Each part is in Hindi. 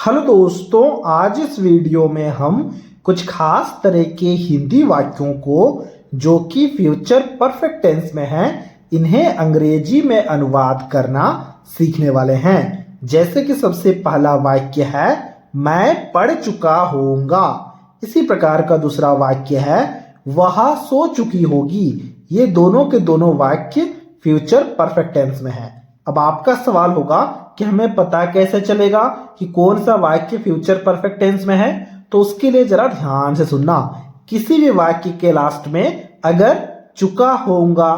हेलो दोस्तों, आज इस वीडियो में हम कुछ खास तरह के हिंदी वाक्यों को जो कि फ्यूचर परफेक्ट टेंस में हैं, इन्हें अंग्रेजी में अनुवाद करना सीखने वाले हैं। जैसे कि सबसे पहला वाक्य है मैं पढ़ चुका होऊंगा। इसी प्रकार का दूसरा वाक्य है वह सो चुकी होगी। ये दोनों के दोनों वाक्य फ्यूचर परफेक्ट टेंस में है। अब आपका सवाल होगा कि हमें पता कैसे चलेगा कि कौन सा वाक्य फ्यूचर परफेक्ट टेंस में है। तो उसके लिए जरा ध्यान से सुनना। किसी भी वाक्य के लास्ट में अगर चुका होऊंगा,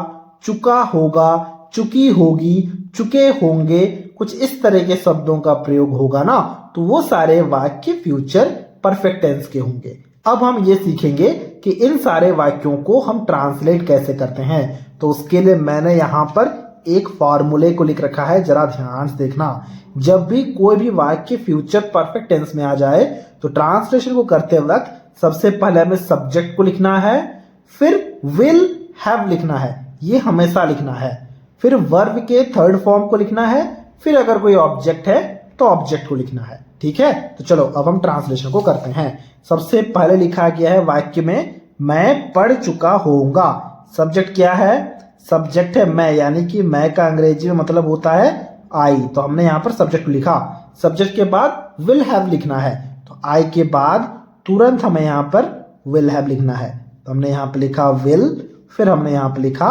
चुका होगा, चुकी होगी, चुके होंगे, कुछ इस तरह के शब्दों का प्रयोग होगा ना, तो वो सारे वाक्य फ्यूचर परफेक्ट टेंस के होंगे। अब हम ये सीखेंगे कि इन सारे वाक्यों को हम ट्रांसलेट कैसे करते हैं। तो उसके लिए मैंने यहाँ पर एक फॉर्मूले को लिख रखा है, जरा ध्यान से देखना। जब भी कोई भी वाक्य फ्यूचर परफेक्ट टेंस में आ जाए तो ट्रांसलेशन को करते वक्त सबसे पहले हमें सब्जेक्ट को लिखना है, फिर विल हैव लिखना है, ये हमेशा लिखना है, फिर वर्ब के थर्ड फॉर्म को लिखना है, फिर अगर कोई ऑब्जेक्ट है तो ऑब्जेक्ट को लिखना है। ठीक है, तो चलो अब हम ट्रांसलेशन को करते हैं। सबसे पहले लिखा गया है वाक्य में मैं पढ़ चुका होऊंगा। सब्जेक्ट क्या है? सब्जेक्ट है मैं, यानी कि मैं का अंग्रेजी में मतलब होता है आई। तो हमने यहाँ पर सब्जेक्ट लिखा। सब्जेक्ट के बाद विल हैव लिखना है, तो आई के बाद तुरंत हमें यहाँ पर विल हैव लिखना है। तो हमने यहाँ पर लिखा विल, फिर हमने यहाँ पर लिखा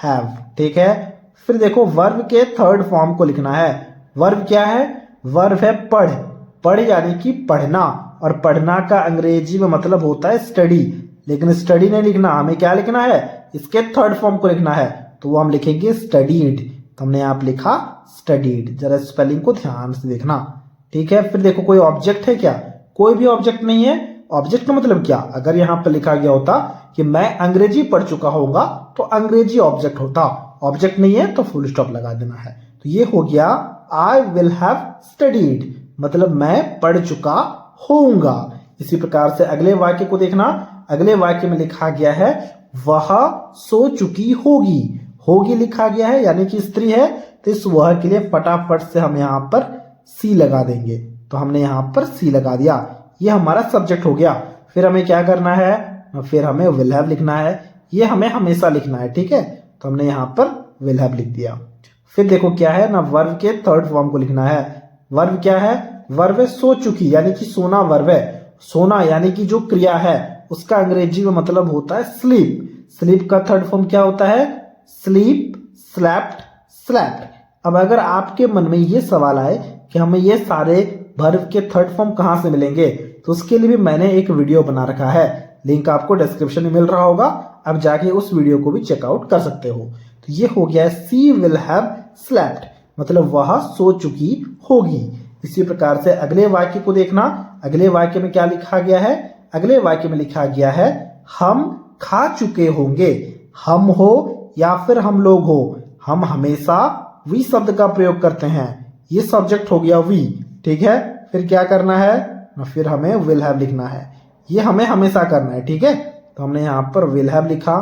हैव। ठीक है, फिर देखो वर्ब के थर्ड फॉर्म को लिखना है। वर्ब क्या है? वर्ब है पढ़। पढ़ यानी कि पढ़ना, और पढ़ना का अंग्रेजी में मतलब होता है स्टडी। लेकिन स्टडी नहीं लिखना, हमें क्या लिखना है? इसके थर्ड फॉर्म को लिखना है, तो वो हम लिखेंगे स्टडीड। तो हमने यहाँ पे लिखा स्टडीड। जरा स्पेलिंग को ध्यान से देखना। ठीक है, फिर देखो कोई ऑब्जेक्ट है क्या? कोई भी ऑब्जेक्ट नहीं है। ऑब्जेक्ट का मतलब क्या? अगर यहाँ पे लिखा गया होता कि मैं अंग्रेजी पढ़ चुका होगा तो अंग्रेजी ऑब्जेक्ट होता। ऑब्जेक्ट नहीं है तो फुल स्टॉप लगा देना है। तो ये हो गया आई विल हैव स्टडीड, मतलब मैं पढ़ चुका होऊंगा। इसी प्रकार से अगले वाक्य को देखना। अगले वाक्य में लिखा गया है वह सो चुकी होगी। होगी लिखा गया है, यानी कि स्त्री है, तो इस वह के लिए फटाफट से हम यहाँ पर सी लगा देंगे। तो हमने यहाँ पर सी लगा दिया, ये हमारा सब्जेक्ट हो गया। फिर हमें क्या करना है? फिर हमें विल हैव लिखना है। ये हमें हमेशा लिखना है। ठीक है, तो हमने यहाँ पर विल हैव लिख दिया। फिर देखो क्या है ना, वर्ब के थर्ड फॉर्म को लिखना है। वर्ब क्या है? वर्ब है सो चुकी, यानी कि सोना वर्ब है। सोना यानी कि जो क्रिया है उसका अंग्रेजी में मतलब होता है स्लीप। स्लीप का थर्ड फॉर्म क्या होता है? Sleep, slapped, slapped. अब अगर आपके मन में ये सवाल आए कि हमें ये सारे वर्ब के थर्ड फॉर्म कहाँ से मिलेंगे, तो उसके लिए भी मैंने एक वीडियो बना रखा है। लिंक आपको डिस्क्रिप्शन में मिल रहा होगा, अब जाके उस वीडियो को भी चेकआउट कर सकते हो। तो ये हो गया सी विल हैव स्लैप्ड, मतलब वह सो चुकी होगी। इसी प्रकार से अगले वाक्य को देखना। अगले वाक्य में क्या लिखा गया है? अगले वाक्य में लिखा गया है हम खा चुके होंगे। हम हो या फिर हम लोग हो, हम हमेशा वी शब्द का प्रयोग करते हैं। ये सब्जेक्ट हो गया वी। ठीक है, फिर क्या करना है? फिर हमें विल हैव लिखना है। ये हमें हमेशा करना है। ठीक है, तो हमने यहाँ पर विल हैव लिखा।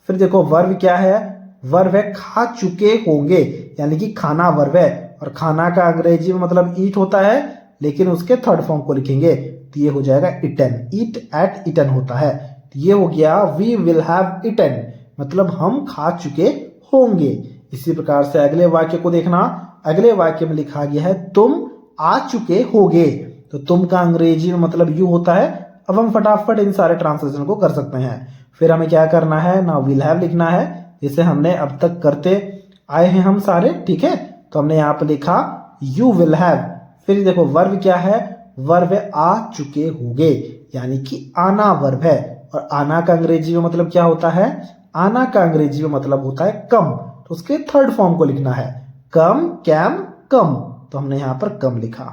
फिर देखो वर्ब क्या है? वर्ब है खा चुके होंगे, यानी कि खाना वर्ब है, और खाना का अंग्रेजी में मतलब ईट होता है, लेकिन उसके थर्ड फॉर्म को लिखेंगे तो ये हो जाएगा इटन। ईट एट इटन होता है। तो ये हो गया वी विल हैव इटन, मतलब हम खा चुके होंगे। इसी प्रकार से अगले वाक्य को देखना। अगले वाक्य में लिखा गया है तुम आ चुके होगे। तो तुम का अंग्रेजी में मतलब यू होता है। अब हम फटाफट इन सारे ट्रांसलेशन को कर सकते हैं। फिर हमें क्या करना है ना, विल हैव लिखना है, जिसे हमने अब तक करते आए हैं हम सारे। ठीक है, तो हमने यहाँ पे लिखा यू विल हैव। फिर देखो वर्ब क्या है? वर्ब है आ चुके होगे, यानी कि आना वर्ब है, और आना का अंग्रेजी में मतलब क्या होता है? आना का अंग्रेजी में मतलब होता है कम। तो उसके थर्ड फॉर्म को लिखना है कम, कैम, कम। तो हमने यहाँ पर कम लिखा।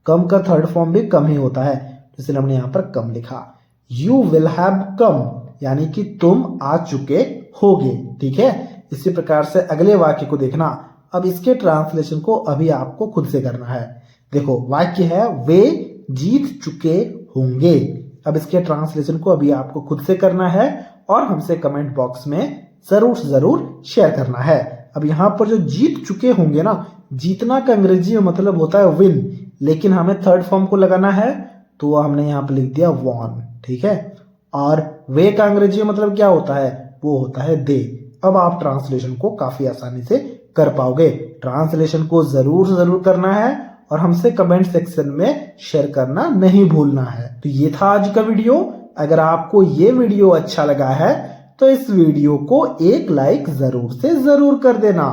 कम का थर्ड फॉर्म भी कम ही होता है, इसलिए हमने यहाँ पर कम लिखा। यू विल हैव कम, यानी कि तुम आ चुके होगे। ठीक है, इसी प्रकार से अगले वाक्य को देखना। अब इसके ट्रांसलेशन को अभी आपको खुद से करना है। देखो वाक्य है वे जीत चुके होंगे। अब इसके ट्रांसलेशन को अभी आपको खुद से करना है और हमसे कमेंट बॉक्स में जरूर शेयर करना है। अब यहाँ पर जो जीत चुके होंगे ना, जीतना का अंग्रेजी में मतलब होता है विन, लेकिन हमें थर्ड फॉर्म को लगाना है तो हमने यहाँ पे लिख दिया वॉन। ठीक है, और वे का अंग्रेजी में मतलब क्या होता है, वो होता है दे। अब आप ट्रांसलेशन को काफी आसानी से कर पाओगे। ट्रांसलेशन को जरूर करना है और हमसे कमेंट सेक्शन में शेयर करना नहीं भूलना है। तो ये था आज का वीडियो। अगर आपको ये वीडियो अच्छा लगा है तो इस वीडियो को एक लाइक जरूर से जरूर कर देना।